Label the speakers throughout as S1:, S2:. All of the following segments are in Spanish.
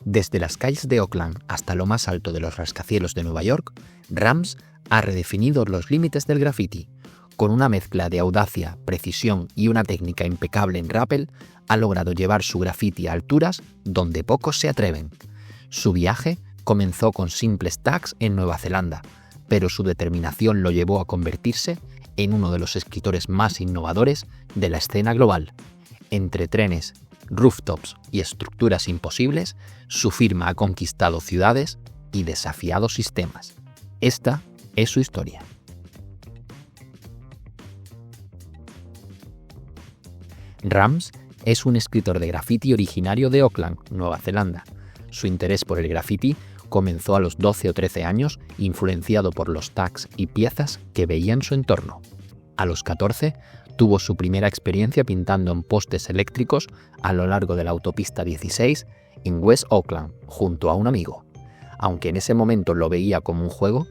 S1: Desde las calles de Oakland hasta lo más alto de los rascacielos de Nueva York, Rams ha redefinido los límites del graffiti. Con una mezcla de audacia, precisión y una técnica impecable en rappel, ha logrado llevar su graffiti a alturas donde pocos se atreven. Su viaje comenzó con simples tags en Nueva Zelanda, pero su determinación lo llevó a convertirse en uno de los escritores más innovadores de la escena global. Entre trenes, rooftops y estructuras imposibles, su firma ha conquistado ciudades y desafiado sistemas. Esta es su historia. Rams es un escritor de graffiti originario de Auckland, Nueva Zelanda. Su interés por el graffiti comenzó a los 12 o 13 años, influenciado por los tags y piezas que veía en su entorno. A los 14, tuvo su primera experiencia pintando en postes eléctricos a lo largo de la autopista 16 en West Auckland, junto a un amigo. Aunque en ese momento lo veía como un juego,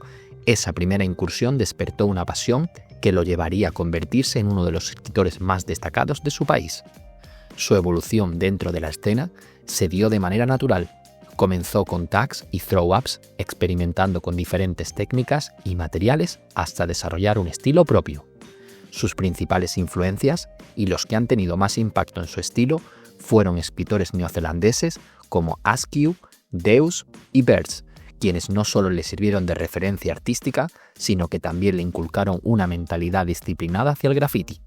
S1: esa primera incursión despertó una pasión que lo llevaría a convertirse en uno de los escritores más destacados de su país. Su evolución dentro de la escena se dio de manera natural. Comenzó con tags y throw-ups, experimentando con diferentes técnicas y materiales hasta desarrollar un estilo propio. Sus principales influencias, y los que han tenido más impacto en su estilo, fueron escritores neozelandeses como Askew, Deus y Birds, quienes no solo le sirvieron de referencia artística, sino que también le inculcaron una mentalidad disciplinada hacia el graffiti.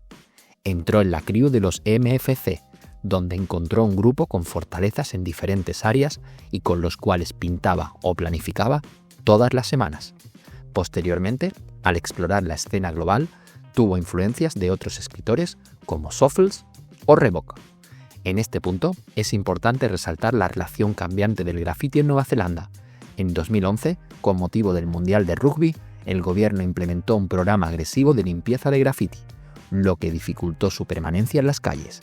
S1: Entró en la crew de los MFC, donde encontró un grupo con fortalezas en diferentes áreas y con los cuales pintaba o planificaba todas las semanas. Posteriormente, al explorar la escena global, tuvo influencias de otros escritores como Soffels o Revok. En este punto, es importante resaltar la relación cambiante del graffiti en Nueva Zelanda. En 2011, con motivo del Mundial de Rugby, el gobierno implementó un programa agresivo de limpieza de graffiti, lo que dificultó su permanencia en las calles.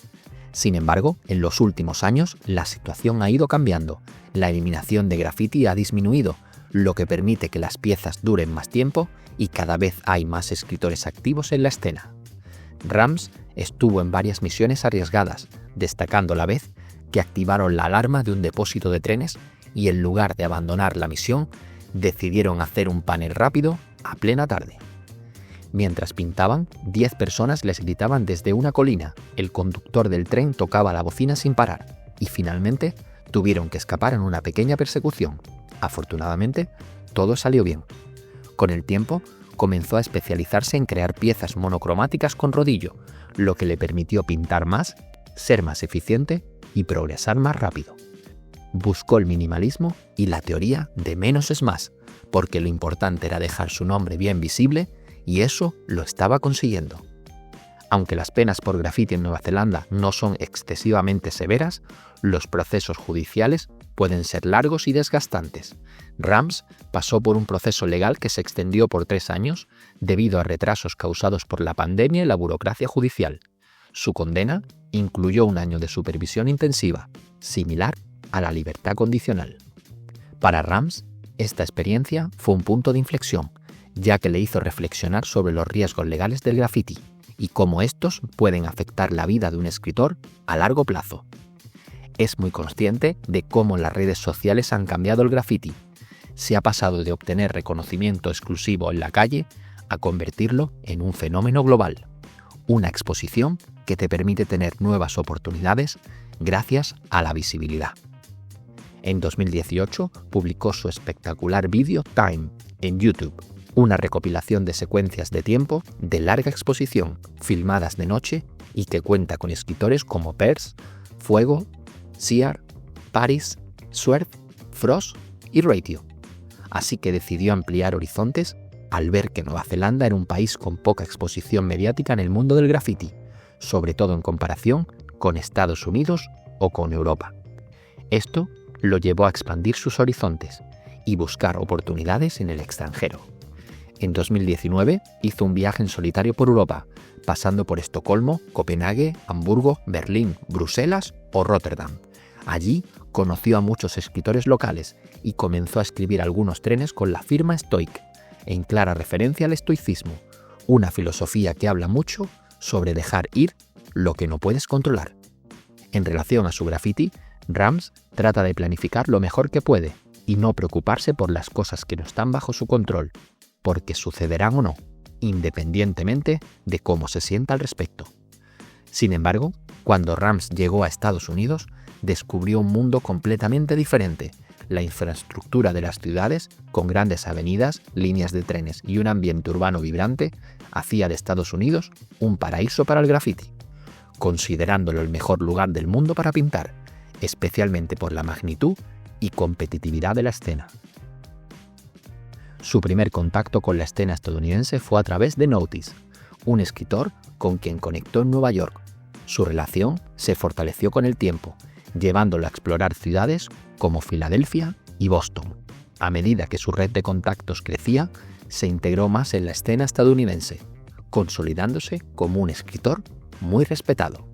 S1: Sin embargo, en los últimos años, la situación ha ido cambiando. La eliminación de graffiti ha disminuido, lo que permite que las piezas duren más tiempo y cada vez hay más escritores activos en la escena. Rams estuvo en varias misiones arriesgadas, destacando a la vez que activaron la alarma de un depósito de trenes y en lugar de abandonar la misión, decidieron hacer un panel rápido a plena tarde. Mientras pintaban, 10 personas les gritaban desde una colina, el conductor del tren tocaba la bocina sin parar y finalmente tuvieron que escapar en una pequeña persecución. Afortunadamente, todo salió bien. Con el tiempo, comenzó a especializarse en crear piezas monocromáticas con rodillo, lo que le permitió pintar más, ser más eficiente y progresar más rápido. Buscó el minimalismo y la teoría de menos es más, porque lo importante era dejar su nombre bien visible y eso lo estaba consiguiendo. Aunque las penas por graffiti en Nueva Zelanda no son excesivamente severas, los procesos judiciales pueden ser largos y desgastantes. Rams pasó por un proceso legal que se extendió por 3 años debido a retrasos causados por la pandemia y la burocracia judicial. Su condena incluyó 1 año de supervisión intensiva, similar a la libertad condicional. Para Rams, esta experiencia fue un punto de inflexión, ya que le hizo reflexionar sobre los riesgos legales del graffiti y cómo estos pueden afectar la vida de un escritor a largo plazo. Es muy consciente de cómo las redes sociales han cambiado el graffiti. Se ha pasado de obtener reconocimiento exclusivo en la calle a convertirlo en un fenómeno global. Una exposición que te permite tener nuevas oportunidades gracias a la visibilidad. En 2018 publicó su espectacular vídeo Time en YouTube, una recopilación de secuencias de tiempo de larga exposición, filmadas de noche y que cuenta con escritores como Peirce, Fuego, Ciar, Paris, Swerve, Frost y Ratio. Así que decidió ampliar horizontes al ver que Nueva Zelanda era un país con poca exposición mediática en el mundo del graffiti, sobre todo en comparación con Estados Unidos o con Europa. Esto lo llevó a expandir sus horizontes y buscar oportunidades en el extranjero. En 2019 hizo un viaje en solitario por Europa, pasando por Estocolmo, Copenhague, Hamburgo, Berlín, Bruselas o Rotterdam. Allí conoció a muchos escritores locales y comenzó a escribir algunos trenes con la firma Stoic, en clara referencia al estoicismo, una filosofía que habla mucho sobre dejar ir lo que no puedes controlar. En relación a su graffiti, Rams trata de planificar lo mejor que puede y no preocuparse por las cosas que no están bajo su control, porque sucederán o no, independientemente de cómo se sienta al respecto. Sin embargo, cuando Rams llegó a Estados Unidos, descubrió un mundo completamente diferente. La infraestructura de las ciudades, con grandes avenidas, líneas de trenes y un ambiente urbano vibrante, hacía de Estados Unidos un paraíso para el graffiti, considerándolo el mejor lugar del mundo para pintar, especialmente por la magnitud y competitividad de la escena. Su primer contacto con la escena estadounidense fue a través de Notice, un escritor con quien conectó en Nueva York. Su relación se fortaleció con el tiempo, llevándolo a explorar ciudades como Filadelfia y Boston. A medida que su red de contactos crecía, se integró más en la escena estadounidense, consolidándose como un escritor muy respetado.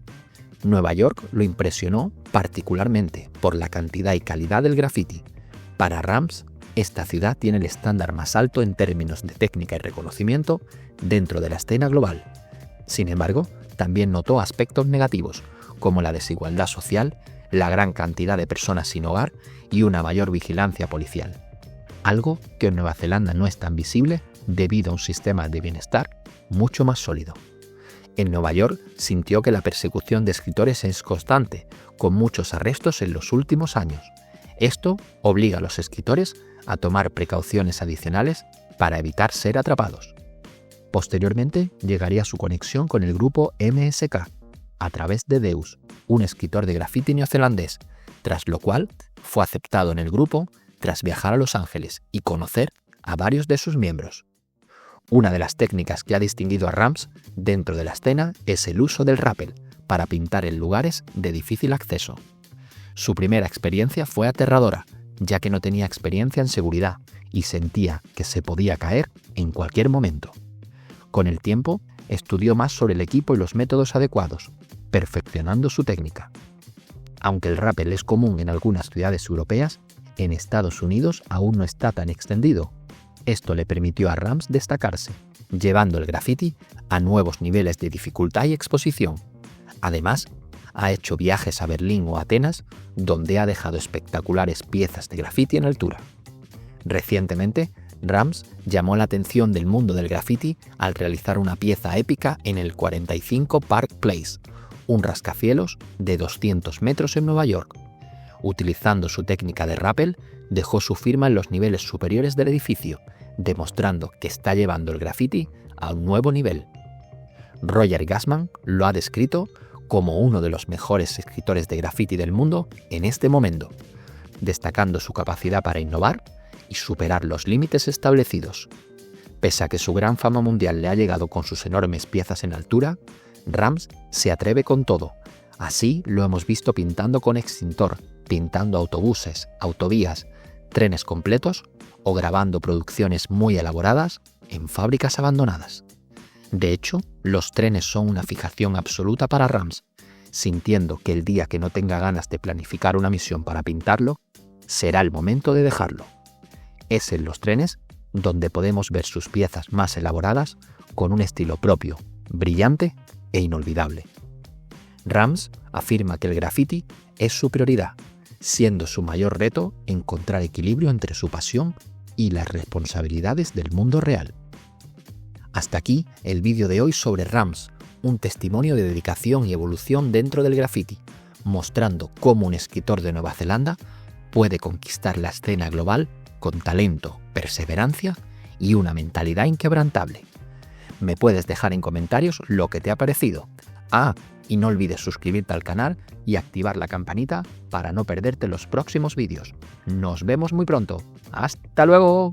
S1: Nueva York lo impresionó particularmente por la cantidad y calidad del graffiti. Para Rams, esta ciudad tiene el estándar más alto en términos de técnica y reconocimiento dentro de la escena global. Sin embargo, también notó aspectos negativos, como la desigualdad social, la gran cantidad de personas sin hogar y una mayor vigilancia policial. Algo que en Nueva Zelanda no es tan visible debido a un sistema de bienestar mucho más sólido. En Nueva York sintió que la persecución de escritores es constante, con muchos arrestos en los últimos años. Esto obliga a los escritores a tomar precauciones adicionales para evitar ser atrapados. Posteriormente llegaría su conexión con el grupo MSK a través de Deus, un escritor de graffiti neozelandés, tras lo cual fue aceptado en el grupo tras viajar a Los Ángeles y conocer a varios de sus miembros. Una de las técnicas que ha distinguido a Rams dentro de la escena es el uso del rappel para pintar en lugares de difícil acceso. Su primera experiencia fue aterradora, ya que no tenía experiencia en seguridad y sentía que se podía caer en cualquier momento. Con el tiempo, estudió más sobre el equipo y los métodos adecuados, perfeccionando su técnica. Aunque el rappel es común en algunas ciudades europeas, en Estados Unidos aún no está tan extendido. Esto le permitió a Rams destacarse, llevando el graffiti a nuevos niveles de dificultad y exposición. Además, ha hecho viajes a Berlín o Atenas, donde ha dejado espectaculares piezas de graffiti en altura. Recientemente, Rams llamó la atención del mundo del graffiti al realizar una pieza épica en el 45 Park Place, un rascacielos de 200 metros en Nueva York. Utilizando su técnica de rappel, dejó su firma en los niveles superiores del edificio, demostrando que está llevando el graffiti a un nuevo nivel. Roger Gassman lo ha descrito como uno de los mejores escritores de graffiti del mundo en este momento, destacando su capacidad para innovar y superar los límites establecidos. Pese a que su gran fama mundial le ha llegado con sus enormes piezas en altura, Rams se atreve con todo. Así lo hemos visto pintando con extintor, pintando autobuses, autovías, trenes completos o grabando producciones muy elaboradas en fábricas abandonadas. De hecho, los trenes son una fijación absoluta para Rams, sintiendo que el día que no tenga ganas de planificar una misión para pintarlo, será el momento de dejarlo. Es en los trenes donde podemos ver sus piezas más elaboradas con un estilo propio, brillante e inolvidable. Rams afirma que el graffiti es su prioridad, siendo su mayor reto encontrar equilibrio entre su pasión y las responsabilidades del mundo real. Hasta aquí el vídeo de hoy sobre Rams, un testimonio de dedicación y evolución dentro del graffiti, mostrando cómo un escritor de Nueva Zelanda puede conquistar la escena global con talento, perseverancia y una mentalidad inquebrantable. Me puedes dejar en comentarios lo que te ha parecido. Y no olvides suscribirte al canal y activar la campanita para no perderte los próximos vídeos. Nos vemos muy pronto. ¡Hasta luego!